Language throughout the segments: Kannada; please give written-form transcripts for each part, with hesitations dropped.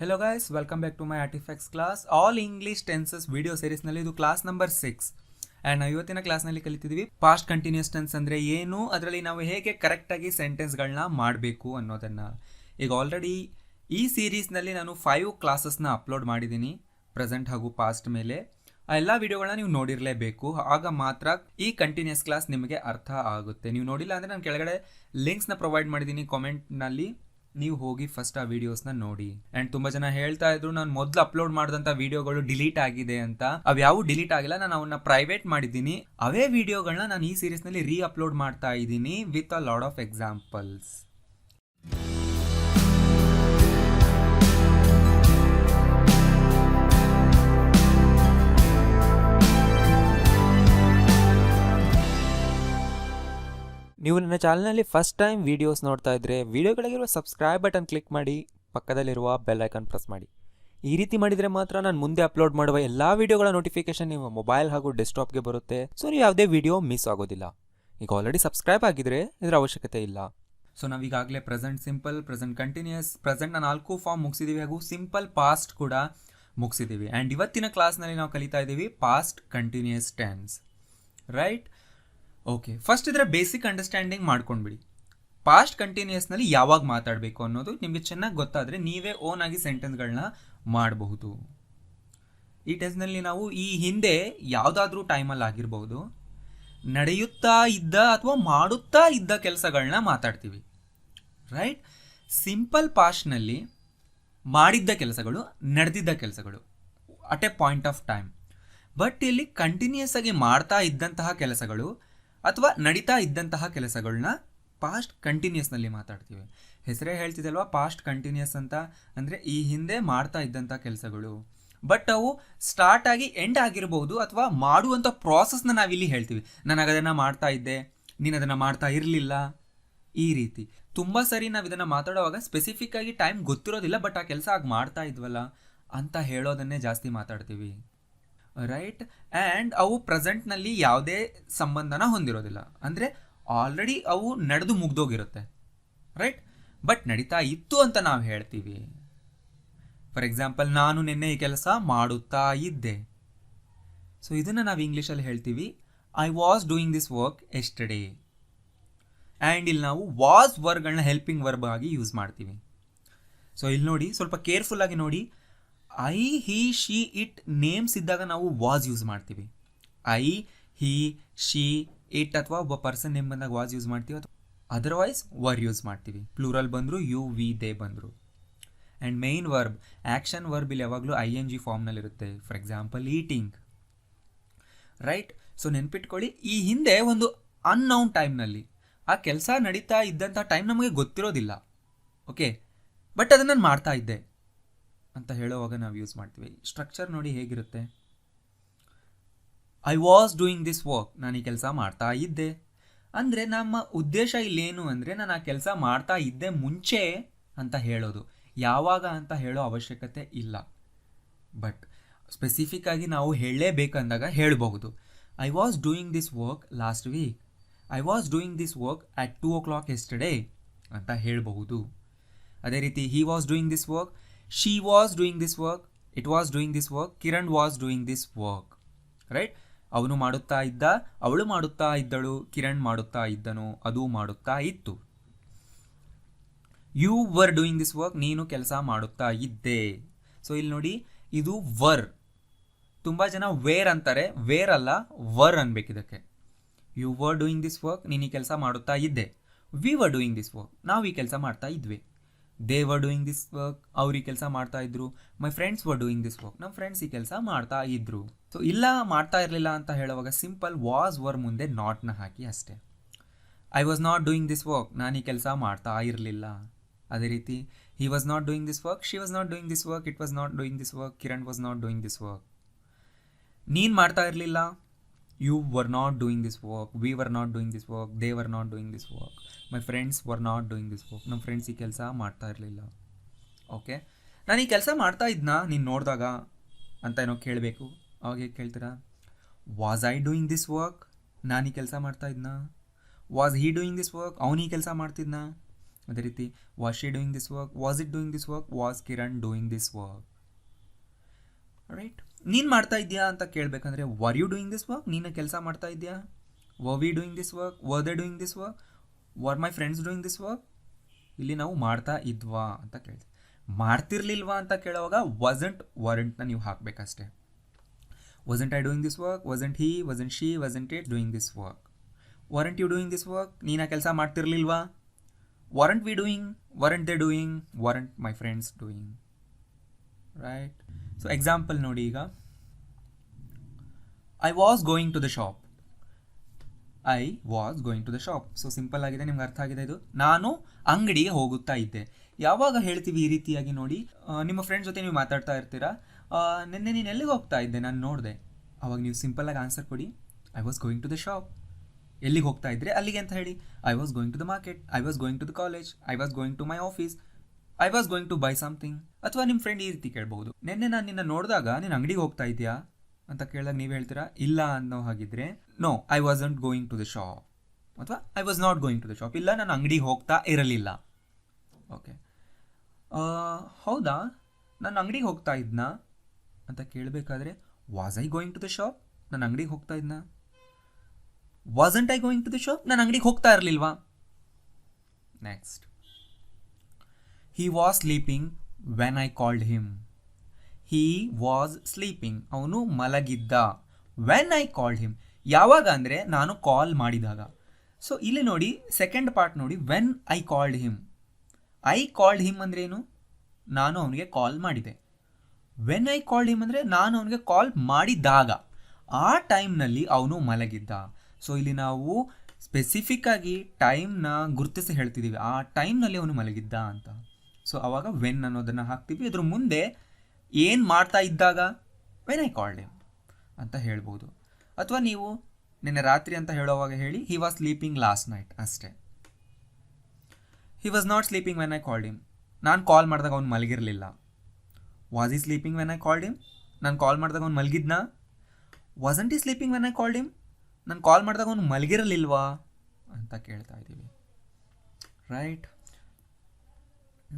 Hello guys, welcome back to my Artifacts class. All English tenses video series ನಲ್ಲಿ ಇದು ಕ್ಲಾಸ್ ನಂಬರ್ 6 ಆ್ಯಂಡ್ ನಾವು ಇವತ್ತಿನ ಕ್ಲಾಸ್ನಲ್ಲಿ ಕಲಿತಿದ್ದೀವಿ ಪಾಸ್ಟ್ ಕಂಟಿನ್ಯೂಸ್ ಟೆನ್ಸ್ ಅಂದರೆ ಏನು, ಅದರಲ್ಲಿ ನಾವು ಹೇಗೆ ಕರೆಕ್ಟಾಗಿ ಸೆಂಟೆನ್ಸ್ಗಳನ್ನ ಮಾಡಬೇಕು ಅನ್ನೋದನ್ನು. ಈಗ ಆಲ್ರೆಡಿ ಈ ಸೀರೀಸ್ನಲ್ಲಿ ನಾನು 5 ಕ್ಲಾಸಸ್ನ ಅಪ್ಲೋಡ್ ಮಾಡಿದ್ದೀನಿ ಪ್ರೆಸೆಂಟ್ ಹಾಗೂ ಪಾಸ್ಟ್ ಮೇಲೆ. ಆ ಎಲ್ಲ ವಿಡಿಯೋಗಳನ್ನ ನೀವು ನೋಡಿರಲೇಬೇಕು, ಆಗ ಮಾತ್ರ ಈ ಕಂಟಿನ್ಯೂಸ್ ಕ್ಲಾಸ್ ನಿಮಗೆ ಅರ್ಥ ಆಗುತ್ತೆ. ನೀವು ನೋಡಿಲ್ಲ ಅಂದರೆ ನಾನು ಕೆಳಗಡೆ ಲಿಂಕ್ಸ್ನ ಪ್ರೊವೈಡ್ ಮಾಡಿದ್ದೀನಿ ಕಾಮೆಂಟ್ನಲ್ಲಿ, ನೀವು ಹೋಗಿ ಫಸ್ಟ್ ಆ ವಿಡಿಯೋಸ್ನ ನೋಡಿ. ಆ್ಯಂಡ್ ತುಂಬ ಜನ ಹೇಳ್ತಾ ಇದ್ರು ನಾನು ಮೊದಲು ಅಪ್ಲೋಡ್ ಮಾಡಿದಂಥ ವಿಡಿಯೋಗಳು ಡಿಲೀಟ್ ಆಗಿದೆ ಅಂತ. ಅವ್ಯಾವು ಡಿಲೀಟ್ ಆಗಿಲ್ಲ, ನಾನು ಅವನ್ನ ಪ್ರೈವೇಟ್ ಮಾಡಿದ್ದೀನಿ. ಅವೇ ವಿಡಿಯೋಗಳನ್ನ ನಾನು ಈ ಸೀರೀಸ್ನಲ್ಲಿ ರೀ ಅಪ್ಲೋಡ್ ಮಾಡ್ತಾ ಇದ್ದೀನಿ with a lot of examples. ನೀವು ನನ್ನ ಚಾನಲ್ನಲ್ಲಿ ಫಸ್ಟ್ ಟೈಮ್ ವೀಡಿಯೋಸ್ ನೋಡ್ತಾ ಇದ್ದರೆ ವೀಡಿಯೋಗಳಿಗಿರುವ ಸಬ್ಸ್ಕ್ರೈಬ್ ಬಟನ್ ಕ್ಲಿಕ್ ಮಾಡಿ, ಪಕ್ಕದಲ್ಲಿರುವ ಬೆಲ್ ಐಕಾನ್ ಪ್ರೆಸ್ ಮಾಡಿ. ಈ ರೀತಿ ಮಾಡಿದರೆ ಮಾತ್ರ ನಾನು ಮುಂದೆ ಅಪ್ಲೋಡ್ ಮಾಡುವ ಎಲ್ಲ ವೀಡಿಯೋಗಳ ನೋಟಿಫಿಕೇಶನ್ ನಿಮ್ಮ ಮೊಬೈಲ್ ಹಾಗೂ ಡೆಸ್ಕ್ಟಾಪ್ಗೆ ಬರುತ್ತೆ. ಸೊ ನೀವು ಯಾವುದೇ ವೀಡಿಯೋ ಮಿಸ್ ಆಗೋದಿಲ್ಲ. ಈಗ ಆಲ್ರೆಡಿ ಸಬ್ಸ್ಕ್ರೈಬ್ ಆಗಿದ್ರೆ ಇದರ ಅವಶ್ಯಕತೆ ಇಲ್ಲ. ಸೊ ನಾವೀಗಾಗಲೇ ಪ್ರೆಸೆಂಟ್ ಸಿಂಪಲ್, ಪ್ರೆಸೆಂಟ್ ಕಂಟಿನ್ಯೂಸ್, ಪ್ರೆಸೆಂಟ್ನ 4 ಫಾರ್ಮ್ ಮುಗಿಸಿದ್ದೀವಿ ಹಾಗೂ ಸಿಂಪಲ್ ಪಾಸ್ಟ್ ಕೂಡ ಮುಗಿಸಿದ್ದೀವಿ. ಆ್ಯಂಡ್ ಇವತ್ತಿನ ಕ್ಲಾಸ್ನಲ್ಲಿ ನಾವು ಕಲಿತಾ ಇದ್ದೀವಿ past continuous tense, right? Okay, first ಇದರ ಬೇಸಿಕ್ ಅಂಡರ್ಸ್ಟ್ಯಾಂಡಿಂಗ್ ಮಾಡ್ಕೊಂಡ್ಬಿಡಿ. ಪಾಸ್ಟ್ ಕಂಟಿನ್ಯೂಸ್ನಲ್ಲಿ ಯಾವಾಗ ಮಾತಾಡಬೇಕು ಅನ್ನೋದು ನಿಮಗೆ ಚೆನ್ನಾಗಿ ಗೊತ್ತಾದರೆ ನೀವೇ ಓನ್ ಆಗಿ ಸೆಂಟೆನ್ಸ್ಗಳನ್ನ ಮಾಡಬಹುದು. ಈ ಟೆನ್ಸ್ನಲ್ಲಿ ನಾವು ಈ ಹಿಂದೆ ಯಾವುದಾದ್ರೂ ಟೈಮಲ್ಲಿ ಆಗಿರಬಹುದು ನಡೆಯುತ್ತಾ ಇದ್ದ ಅಥವಾ ಮಾಡುತ್ತಾ ಇದ್ದ ಕೆಲಸಗಳನ್ನ ಮಾತಾಡ್ತೀವಿ, ರೈಟ್? ಸಿಂಪಲ್ ಪಾಸ್ಟ್ನಲ್ಲಿ ಮಾಡಿದ್ದ ಕೆಲಸಗಳು, ನಡೆದಿದ್ದ ಕೆಲಸಗಳು at A point of time. But ಇಲ್ಲಿ ಕಂಟಿನ್ಯೂಸ್ ಆಗಿ ಮಾಡ್ತಾ ಇದ್ದಂತಹ ಕೆಲಸಗಳು ಅಥವಾ ನಡೀತಾ ಇದ್ದಂತಹ ಕೆಲಸಗಳನ್ನ ಪಾಸ್ಟ್ ಕಂಟಿನ್ಯೂಸ್ನಲ್ಲಿ ಮಾತಾಡ್ತೀವಿ. ಹೆಸರೇ ಹೇಳ್ತಿದ್ದಲ್ವಾ ಪಾಸ್ಟ್ ಕಂಟಿನ್ಯೂಸ್ ಅಂತ, ಅಂದರೆ ಈ ಹಿಂದೆ ಮಾಡ್ತಾ ಇದ್ದಂಥ ಕೆಲಸಗಳು. ಬಟ್ ಅವು ಸ್ಟಾರ್ಟ್ ಆಗಿ ಎಂಡ್ ಆಗಿರಬಹುದು ಅಥವಾ ಮಾಡುವಂಥ ಪ್ರಾಸೆಸ್ನ ನಾವಿಲ್ಲಿ ಹೇಳ್ತೀವಿ. ನನಗೆ ಅದನ್ನು ಮಾಡ್ತಾ ಇದ್ದೆ, ನೀನು ಅದನ್ನು ಮಾಡ್ತಾ ಇರಲಿಲ್ಲ, ಈ ರೀತಿ. ತುಂಬ ಸರಿ ನಾವು ಇದನ್ನು ಮಾತಾಡುವಾಗ ಸ್ಪೆಸಿಫಿಕ್ ಆಗಿ ಟೈಮ್ ಗೊತ್ತಿರೋದಿಲ್ಲ, ಬಟ್ ಆ ಕೆಲಸ ಆಗಿ ಮಾಡ್ತಾ ಇದ್ವಲ್ಲ ಅಂತ ಹೇಳೋದನ್ನೇ ಜಾಸ್ತಿ ಮಾತಾಡ್ತೀವಿ, ರೈಟ್? ಆ್ಯಂಡ್ ಅವು ಪ್ರೆಸೆಂಟ್ನಲ್ಲಿ ಯಾವುದೇ ಸಂಬಂಧನ ಹೊಂದಿರೋದಿಲ್ಲ, ಅಂದರೆ ಆಲ್ರೆಡಿ ಅವು ನಡೆದು ಮುಗ್ದೋಗಿರುತ್ತೆ, ರೈಟ್? ಬಟ್ ನಡೀತಾ ಇತ್ತು ಅಂತ ನಾವು ಹೇಳ್ತೀವಿ. ಫಾರ್ ಎಕ್ಸಾಂಪಲ್, ನಾನು ನಿನ್ನೆ ಈ ಕೆಲಸ ಮಾಡುತ್ತಾ ಇದ್ದೆ. ಸೊ ಇದನ್ನು ನಾವು ಇಂಗ್ಲೀಷಲ್ಲಿ ಹೇಳ್ತೀವಿ I was doing this work yesterday. And ಇಲ್ಲಿ ನಾವು ವಾಸ್ ವರ್ಬ್ಗಳನ್ನ ಹೆಲ್ಪಿಂಗ್ ವರ್ಬ್ ಆಗಿ ಯೂಸ್ ಮಾಡ್ತೀವಿ. ಸೊ ಇಲ್ಲಿ ನೋಡಿ, ಸ್ವಲ್ಪ ಕೇರ್ಫುಲ್ಲಾಗಿ ನೋಡಿ. I, he, she, it names ಇದ್ದಾಗ ನಾವು ವಾಸ್ ಯೂಸ್ ಮಾಡ್ತೀವಿ. ಐ, ಹಿ, ಶಿ, ಇಟ್ ಅಥವಾ ಒಬ್ಬ ಪರ್ಸನ್ ನೇಮ್ ಬಂದಾಗ ವಾಸ್ ಯೂಸ್ ಮಾಡ್ತೀವಿ, ಅಥವಾ ಅದರ್ವೈಸ್ ವರ್ ಯೂಸ್ ಮಾಡ್ತೀವಿ. ಪ್ಲೂರಲ್ ಬಂದರು, ಯು, ವಿ, ದೇ ಬಂದರು. And main verb, action verb ಇಲ್ಲಿ ಯಾವಾಗಲೂ ING ಫಾರ್ಮ್ನಲ್ಲಿರುತ್ತೆ. For example eating, right? So ನೆನ್ಪಿಟ್ಕೊಳ್ಳಿ, ಈ ಹಿಂದೆ ಒಂದು ಅನ್ನೌನ್ ಟೈಮ್ನಲ್ಲಿ ಆ ಕೆಲಸ ನಡೀತಾ ಇದ್ದಂಥ ಟೈಮ್ ನಮಗೆ ಗೊತ್ತಿರೋದಿಲ್ಲ, ಓಕೆ? ಬಟ್ ಅದನ್ನು ನಾನು ಮಾಡ್ತಾ ಇದ್ದೆ ಅಂತ ಹೇಳುವಾಗ ನಾವು ಯೂಸ್ ಮಾಡ್ತೀವಿ. ಸ್ಟ್ರಕ್ಚರ್ ನೋಡಿ ಹೇಗಿರುತ್ತೆ. I was doing this work, ನಾನು ಈ ಕೆಲಸ ಮಾಡ್ತಾ ಇದ್ದೆ. ಅಂದರೆ ನಮ್ಮ ಉದ್ದೇಶ ಇಲ್ಲೇನು ಅಂದರೆ ನಾನು ಆ ಕೆಲಸ ಮಾಡ್ತಾ ಇದ್ದೆ ಮುಂಚೆ ಅಂತ ಹೇಳೋದು, ಯಾವಾಗ ಅಂತ ಹೇಳೋ ಅವಶ್ಯಕತೆ ಇಲ್ಲ. ಬಟ್ ಸ್ಪೆಸಿಫಿಕ್ ಆಗಿ ನಾವು ಹೇಳಲೇಬೇಕಂದಾಗ ಹೇಳಬಹುದು. I was doing this work last week, I was doing this work at 2 o'clock yesterday ಅಂತ ಹೇಳಬಹುದು. ಅದೇ ರೀತಿ he was doing this work, she was doing this work, it was doing this work, Kiran was doing this work, right? ಅವನು ಮಾಡುತ್ತಾ ಇದ್ದ, ಅವಳು ಮಾಡುತ್ತಾ ಇದ್ದಳು, ಕಿರಣ್ ಮಾಡುತ್ತಾ ಇದ್ದನು, ಅದು ಮಾಡುತ್ತಾ ಇತ್ತು. You were doing this work, ನೀನು ಕೆಲಸ ಮಾಡುತ್ತಾ ಇದ್ದೆ. ಸೊ ಇಲ್ಲಿ ನೋಡಿ, ಇದು ವರ್. ತುಂಬ ಜನ ವೇರ್ ಅಂತಾರೆ, ವೇರ್ ಅಲ್ಲ ವರ್ ಅನ್ಬೇಕು ಇದಕ್ಕೆ. You were doing this work, ನೀನು ಈ ಕೆಲಸ ಮಾಡುತ್ತಾ ಇದ್ದೆ. We were doing this work, ನಾವು ಈ ಕೆಲಸ ಮಾಡ್ತಾ ಇದ್ವಿ. They were doing this work, ಅವ್ರು ಈ ಕೆಲಸ ಮಾಡ್ತಾ ಇದ್ರು. My friends were doing this work, ನಮ್ಮ ಫ್ರೆಂಡ್ಸ್ ಈ ಕೆಲಸ ಮಾಡ್ತಾ ಇದ್ರು. ಸೊ ಇಲ್ಲ ಮಾಡ್ತಾ ಇರಲಿಲ್ಲ ಅಂತ ಹೇಳುವಾಗ ಸಿಂಪಲ್ ವಾಸ್ ವರ್ ಮುಂದೆ ನಾಟ್ನ ಹಾಕಿ ಅಷ್ಟೇ. I was not doing this work, ನಾನು ಈ ಕೆಲಸ ಮಾಡ್ತಾ ಇರಲಿಲ್ಲ. ಅದೇ ರೀತಿ he was not doing this work, she was not doing this work, it was not doing this work, Kiran was not doing this work. ನೀನು ಮಾಡ್ತಾ ಇರಲಿಲ್ಲ, you were not doing this work, we were not doing this work, they were not doing this work, my friends were not doing this work, ನಮ್ಮ ಫ್ರೆಂಡ್ಸ್ ಈ ಕೆಲಸ ಮಾಡ್ತಾ ಇರಲಿಲ್ಲ. ಓಕೆ, ನಾನು ಈ ಕೆಲಸ ಮಾಡ್ತಾ ಇದ್ನಾ ನೀನು ನೋಡಿದಾಗ ಅಂತ ಏನೋ ಕೇಳಬೇಕು. ಅವಾಗ ಹೇಗೆ ಕೇಳ್ತೀರಾ? Was I doing this work, ನಾನು ಈ ಕೆಲಸ ಮಾಡ್ತಾ ಇದ್ನಾ? Was he doing this work, ಅವನು ಈ ಕೆಲಸ ಮಾಡ್ತಿದ್ನಾ? ಅದೇ ರೀತಿ was she doing this work, was it doing this work, was Kiran doing this work. Right, ನೀನು ಮಾಡ್ತಾ ಇದೆಯಾ ಅಂತ ಕೇಳಬೇಕಂದ್ರೆ were you doing this work, ನೀನು ಕೆಲಸ ಮಾಡ್ತಾ ಇದೆಯಾ. Were we doing this work, were they doing this work, were my friends doing this work. ಇಲ್ಲಿ ನಾವು ಮಾಡ್ತಾ ಇದ್ವಾ ಅಂತ ಕೇಳ್ತೀವಿ. ಮಾಡ್ತಿರ್ಲಿಲ್ವಾ ಅಂತ ಕೇಳುವಾಗ ವಾಸಂಟ್ ವರಂಟ್ನ ನೀವು ಹಾಕಬೇಕಷ್ಟೇ. Wasn't I doing this work, wasn't he, wasn't she, wasn't it doing this work. Weren't you doing this work, ನೀನು ಆ ಕೆಲಸ ಮಾಡ್ತಿರ್ಲಿಲ್ವಾ. Weren't we doing, weren't they doing, weren't my friends doing. Right. So example ನೋಡಿ, ಈಗ I was going to the shop. I was going to the shop. So simple ಆಗಿದೆ, ನಿಮ್ಗೆ ಅರ್ಥ ಆಗಿದೆ ಇದು. ನಾನು ಅಂಗಡಿಗೆ ಹೋಗುತ್ತಾ ಇದ್ದೆ. ಯಾವಾಗ ಹೇಳ್ತೀವಿ ಈ ರೀತಿಯಾಗಿ ನೋಡಿ, ನಿಮ್ಮ ಫ್ರೆಂಡ್ಸ್ ಜೊತೆ ನೀವು ಮಾತಾಡ್ತಾ ಇರ್ತೀರಾ, ನಿನ್ನೆ ನೀನು ಎಲ್ಲಿಗೆ ಹೋಗ್ತಾ ಇದ್ದೆ ನಾನು ನೋಡಿದೆ. ಅವಾಗ ನೀವು ಸಿಂಪಲ್ಲಾಗಿ ಆನ್ಸರ್ ಕೊಡಿ, I was going to the shop. ಎಲ್ಲಿಗೆ ಹೋಗ್ತಾ ಇದ್ರೆ ಅಲ್ಲಿಗೆ ಅಂತ ಹೇಳಿ. I was going to the market, I was going to the college, I was going to my office, I was going to buy something. ಅಥವಾ ನಿಮ್ಮ ಫ್ರೆಂಡ್ ಈ ರೀತಿ ಕೇಳ್ಬೋದು, ನಿನ್ನೆ ನಾನು ನಿನ್ನ ನೋಡಿದಾಗ ನೀನು ಅಂಗಡಿಗೆ ಹೋಗ್ತಾ ಇದೆಯಾ ಅಂತ ಕೇಳಿದಾಗ ನೀವು ಹೇಳ್ತೀರಾ ಇಲ್ಲ ಅನ್ನೋ ಹಾಗಿದ್ರೆ, no I wasn't going to the shop, ಅಥವಾ I was not going to the shop. ಇಲ್ಲ, ನಾನು ಅಂಗಡಿಗೆ ಹೋಗ್ತಾ ಇರಲಿಲ್ಲ. ಓಕೆ, ಹೌದಾ ನಾನು ಅಂಗಡಿಗೆ ಹೋಗ್ತಾ ಇದ್ನಾ ಅಂತ ಕೇಳಬೇಕಾದ್ರೆ was I going to the shop, ನಾನು ಅಂಗಡಿಗೆ ಹೋಗ್ತಾ ಇದ್ನಾ. Wasn't I going to the shop, ನಾನು ಅಂಗಡಿಗೆ ಹೋಗ್ತಾ ಇರಲಿಲ್ವಾ. Next, he was sleeping when I called him. He was sleeping, ಅವನು ಮಲಗಿದ್ದ. ವೆನ್ ಐ ಕಾಲ್ಡ್ ಹಿಮ್, ಯಾವಾಗ ಅಂದರೆ ನಾನು ಕಾಲ್ ಮಾಡಿದಾಗ. ಸೊ ಇಲ್ಲಿ ನೋಡಿ ಸೆಕೆಂಡ್ ಪಾರ್ಟ್ ನೋಡಿ, when I called him. I called him ಅಂದರೆ ಏನು, ನಾನು ಅವನಿಗೆ ಕಾಲ್ ಮಾಡಿದೆ. ವೆನ್ ಐ ಕಾಲ್ಡ್ ಹಿಮ್ ಅಂದರೆ ನಾನು ಅವನಿಗೆ ಕಾಲ್ ಮಾಡಿದಾಗ, ಆ ಟೈಮ್ನಲ್ಲಿ ಅವನು ಮಲಗಿದ್ದ. ಸೊ ಇಲ್ಲಿ ನಾವು ಸ್ಪೆಸಿಫಿಕ್ ಆಗಿ ಟೈಮ್ನ ಗುರುತಿಸಿ ಹೇಳ್ತಿದ್ದೀವಿ, ಆ ಟೈಮ್ನಲ್ಲಿ ಅವನು ಮಲಗಿದ್ದ ಅಂತ. ಸೊ ಅವಾಗ ವೆನ್ ಅನ್ನೋದನ್ನು ಹಾಕ್ತೀವಿ, ಅದ್ರ ಮುಂದೆ ಏನು ಮಾಡ್ತಾ ಇದ್ದಾಗ ವೆನ್ ಐ ಕಾಲ್ಡ್ ಹಿಮ್ ಅಂತ ಹೇಳ್ಬೋದು. ಅಥವಾ ನೀವು ನಿನ್ನೆ ರಾತ್ರಿ ಅಂತ ಹೇಳೋವಾಗ ಹೇಳಿ he was sleeping last night ಅಷ್ಟೇ. He was not sleeping when I called him, ನಾನು ಕಾಲ್ ಮಾಡಿದಾಗ ಅವ್ನು ಮಲಗಿರಲಿಲ್ಲ. Was he sleeping when I called him, ನಾನು ಕಾಲ್ ಮಾಡಿದಾಗ ಅವ್ನು ಮಲಗಿದ್ನಾ. Wasn't he sleeping when I called him, ನಾನು ಕಾಲ್ ಮಾಡಿದಾಗ ಅವ್ನು ಮಲಗಿರಲಿಲ್ವಾ ಅಂತ ಕೇಳ್ತಾ ಇದ್ದೀವಿ. Right.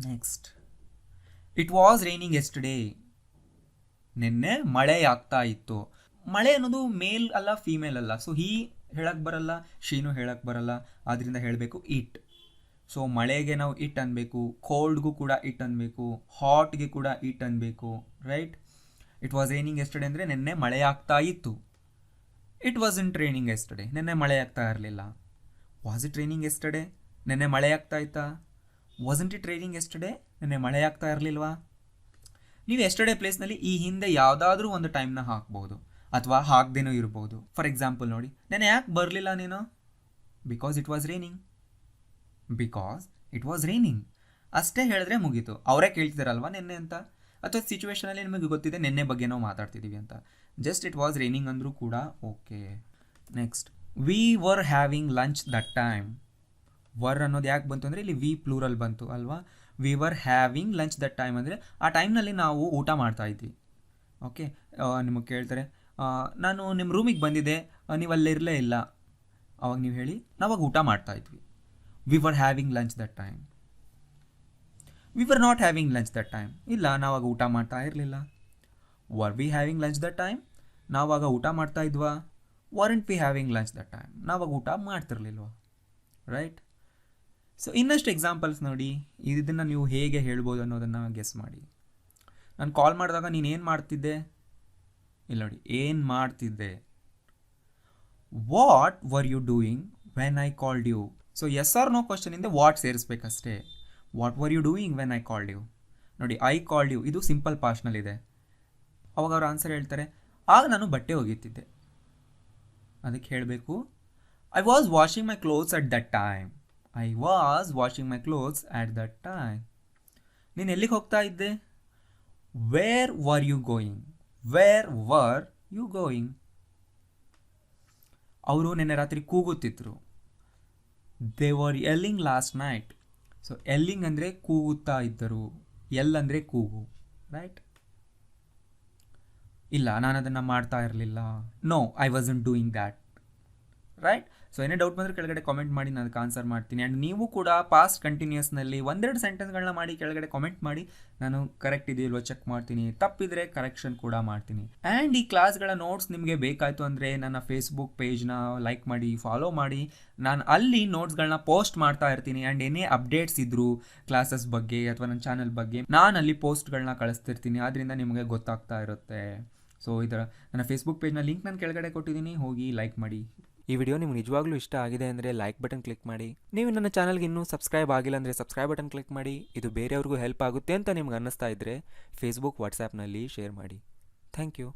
Next, it was raining yesterday. ನಿನ್ನೆ ಮಳೆ ಆಗ್ತಾ ಇತ್ತು. ಮಳೆ ಅನ್ನೋದು ಮೇಲ್ ಅಲ್ಲ ಫೀಮೇಲ್ ಅಲ್ಲ. ಸೊ ಹೀ ಹೇಳಕ್ಕೆ ಬರಲ್ಲ, ಶೀನು ಹೇಳಕ್ಕೆ ಬರಲ್ಲ, ಆದ್ದರಿಂದ ಹೇಳಬೇಕು ಇಟ್. ಸೊ ಮಳೆಗೆ ನಾವು ಇಟ್ ಅನ್ಬೇಕು, ಕೋಲ್ಡ್ಗೂ ಕೂಡ ಇಟ್ ಅನ್ಬೇಕು, ಹಾಟ್ಗೆ ಕೂಡ ಇಟ್ ಅನ್ಬೇಕು. Right. It was raining yesterday ಅಂದರೆ ನಿನ್ನೆ ಮಳೆ ಆಗ್ತಾ ಇತ್ತು. ಇಟ್ ವಾಸಂಟ್ ರೈನಿಂಗ್ ಎಸ್ಟರ್ಡೇ, ನಿನ್ನೆ ಮಳೆ ಆಗ್ತಾ ಇರಲಿಲ್ಲ. ವಾಸ್ ಇಟ್ ರೈನಿಂಗ್ ಎಸ್ಟರ್ಡೇ, ನಿನ್ನೆ ಮಳೆ ಆಗ್ತಾ ಇತ್ತಾ. ವಾಸಂಟ್ ಇಟ್ ರೈನಿಂಗ್ ಎಸ್ಟರ್ಡೇ, ನಿನ್ನೆ ಮಳೆ ಆಗ್ತಾ ಇರಲಿಲ್ವಾ. ನೀವು ಎಸ್ಟರ್ಡೇ ಪ್ಲೇಸ್ನಲ್ಲಿ ಈ ಹಿಂದೆ ಯಾವುದಾದ್ರೂ ಒಂದು ಟೈಮ್ನ ಹಾಕ್ಬೋದು, ಅಥವಾ ಹಾಕ್ದೇನೂ ಇರ್ಬೋದು. ಫಾರ್ ಎಕ್ಸಾಂಪಲ್ ನೋಡಿ, ನೆನ್ನೆ ಯಾಕೆ ಬರಲಿಲ್ಲ ನೀನು. Because it was raining. Because it was raining ಅಷ್ಟೇ ಹೇಳಿದ್ರೆ ಮುಗೀತು. ಅವರೇ ಕೇಳ್ತಿದಾರಲ್ವಾ ನಿನ್ನೆ ಅಂತ. ಅಥವಾ ಸಿಚುವೇಶನಲ್ಲಿ ನಿಮಗೆ ಗೊತ್ತಿದೆ ನಿನ್ನೆ ಬಗ್ಗೆ ನಾವು ಮಾತಾಡ್ತಿದ್ದೀವಿ ಅಂತ. ಜಸ್ಟ್ ಇಟ್ ವಾಸ್ ರೈನಿಂಗ್ ಅಂದರೂ ಕೂಡ okay. Next, V were having lunch that time. Var ಅನ್ನೋದು ಯಾಕೆ ಬಂತು ಅಂದರೆ ಇಲ್ಲಿ ವಿ ಪ್ಲೂರಲ್ ಬಂತು ಅಲ್ವಾ. V were having lunch that time ಅಂದರೆ ಆ ಟೈಮ್ನಲ್ಲಿ ನಾವು ಊಟ ಮಾಡ್ತಾ ಇದ್ವಿ. ಓಕೆ, ನಿಮಗೆ ಕೇಳ್ತಾರೆ ನಾನು ನಿಮ್ಮ ರೂಮಿಗೆ ಬಂದಿದ್ದೆ, ನೀವು ಅಲ್ಲಿರಲೇ ಇಲ್ಲ. ಅವಾಗ ನೀವು ಹೇಳಿ ನಾವಾಗ ಊಟ ಮಾಡ್ತಾ ಇದ್ವಿ. We were having lunch that time. We were not having lunch that time, ಇಲ್ಲ ನಾವಾಗ ಊಟ ಮಾಡ್ತಾ ಇರಲಿಲ್ಲ. Were we having lunch that time, ನಾವಾಗ ಊಟ ಮಾಡ್ತಾ ಇದ್ವಾ. Weren't we having lunch that time, ನಾವಾಗ ಊಟ ಮಾಡ್ತಿರ್ಲಿಲ್ವಾ. ರೈಟ್. ಸೊ ಇನ್ನಷ್ಟು ಎಕ್ಸಾಂಪಲ್ಸ್ ನೋಡಿ, ಇದನ್ನು ನೀವು ಹೇಗೆ ಹೇಳ್ಬೋದು ಅನ್ನೋದನ್ನು ಗೆಸ್ ಮಾಡಿ. ನಾನು ಕಾಲ್ ಮಾಡಿದಾಗ ನೀನು ಏನು ಮಾಡ್ತಿದ್ದೆ, ಇಲ್ಲ ನೋಡಿ ಏನು ಮಾಡ್ತಿದ್ದೆ. What were you doing when I called you. So yes or no ಕ್ವಶನಿಂದ ವಾಟ್ ಸೇರಿಸ್ಬೇಕಷ್ಟೇ. What were you doing when I called you. ನೋಡಿ ಐ ಕಾಲ್ಡ್ ಯು ಇದು ಸಿಂಪಲ್ ಪಾಸ್ಟ್ನಲ್ಲಿದೆ. ಅವಾಗ ಅವ್ರು ಆನ್ಸರ್ ಹೇಳ್ತಾರೆ ಆಗ ನಾನು ಬಟ್ಟೆ ಒಗೀತಿದ್ದೆ. ಅದಕ್ಕೆ ಹೇಳಬೇಕು I was washing my clothes at that time. I was washing my clothes at that time. ನೀನು ಎಲ್ಲಿಗೆ ಹೋಗ್ತಾ ಇದ್ದೆ. Where were you going. Where were you going. ಅವರು ನಿನ್ನೆ ರಾತ್ರಿ ಕೂಗುತ್ತಿದ್ರು. They were yelling last night. So yelling ಅಂದರೆ ಕೂಗುತ್ತಾ ಇದ್ದರು, ಎಲ್ ಅಂದರೆ ಕೂಗು. ರೈಟ್. ಇಲ್ಲ ನಾನು ಅದನ್ನು ಮಾಡ್ತಾ ಇರಲಿಲ್ಲ. No I wasn't doing that. Right. So ಏನೇ ಡೌಟ್ ಬಂದರೆ ಕೆಳಗಡೆ ಕಾಮೆಂಟ್ ಮಾಡಿ, ನಾನು ಅದಕ್ಕೆ ಆನ್ಸರ್ ಮಾಡ್ತೀನಿ. ಆ್ಯಂಡ್ ನೀವು ಕೂಡ ಪಾಸ್ಟ್ ಕಂಟಿನ್ಯೂಸ್ನಲ್ಲಿ ಒಂದೆರಡು ಸೆಂಟೆನ್ಸ್ಗಳನ್ನ ಮಾಡಿ ಕೆಳಗಡೆ ಕಾಮೆಂಟ್ ಮಾಡಿ, ನಾನು ಕರೆಕ್ಟ್ ಇದೆಯಲ್ವ ಚೆಕ್ ಮಾಡ್ತೀನಿ, ತಪ್ಪಿದ್ರೆ ಕರೆಕ್ಷನ್ ಕೂಡ ಮಾಡ್ತೀನಿ. ಆ್ಯಂಡ್ ಈ ಕ್ಲಾಸ್ಗಳ ನೋಟ್ಸ್ ನಿಮಗೆ ಬೇಕಾಯಿತು ಅಂದರೆ ನನ್ನ ಫೇಸ್ಬುಕ್ ಪೇಜ್ನ ಲೈಕ್ ಮಾಡಿ, ಫಾಲೋ ಮಾಡಿ. ನಾನು ಅಲ್ಲಿ ನೋಟ್ಸ್ಗಳನ್ನ ಪೋಸ್ಟ್ ಮಾಡ್ತಾ ಇರ್ತೀನಿ. ಆ್ಯಂಡ್ ಏನೇ ಅಪ್ಡೇಟ್ಸ್ ಇದ್ದರೂ ಕ್ಲಾಸಸ್ ಬಗ್ಗೆ ಅಥವಾ ನನ್ನ ಚಾನಲ್ ಬಗ್ಗೆ ನಾನು ಅಲ್ಲಿ ಪೋಸ್ಟ್ಗಳನ್ನ ಕಳಿಸ್ತಿರ್ತೀನಿ. ಆದ್ದರಿಂದ ನಿಮಗೆ ಗೊತ್ತಾಗ್ತಾ ಇರುತ್ತೆ. ಸೊ ಈ ಥರ ನನ್ನ ಫೇಸ್ಬುಕ್ ಪೇಜ್ನ ಲಿಂಕ್ ನಾನು ಕೆಳಗಡೆ ಕೊಟ್ಟಿದ್ದೀನಿ, ಹೋಗಿ ಲೈಕ್ ಮಾಡಿ. ಈ ವಿಡಿಯೋ ನಿಮ್ಗೆ ನಿಜವಾಗ್ಲೂ ಇಷ್ಟ ಆಗಿದೆ ಅಂದರೆ ಲೈಕ್ ಬಟನ್ ಕ್ಲಿಕ್ ಮಾಡಿ. ನೀವು ನನ್ನ ಚಾನಲ್ಗೆ ಇನ್ನೂ ಸಬ್ಸ್ಕ್ರೈಬ್ ಆಗಿಲ್ಲ ಅಂದರೆ ಸಬ್ಸ್ಕ್ರೈಬ್ ಬಟನ್ ಕ್ಲಿಕ್ ಮಾಡಿ. ಇದು ಬೇರೆಯವ್ರಿಗೂ ಹೆಲ್ಪ್ ಆಗುತ್ತೆ ಅಂತ ನಿಮ್ಗೆ ಅನ್ನಿಸ್ತಾ ಇದ್ದರೆ ಫೇಸ್ಬುಕ್ ವಾಟ್ಸಾಪ್ನಲ್ಲಿ ಶೇರ್ ಮಾಡಿ. Thank you.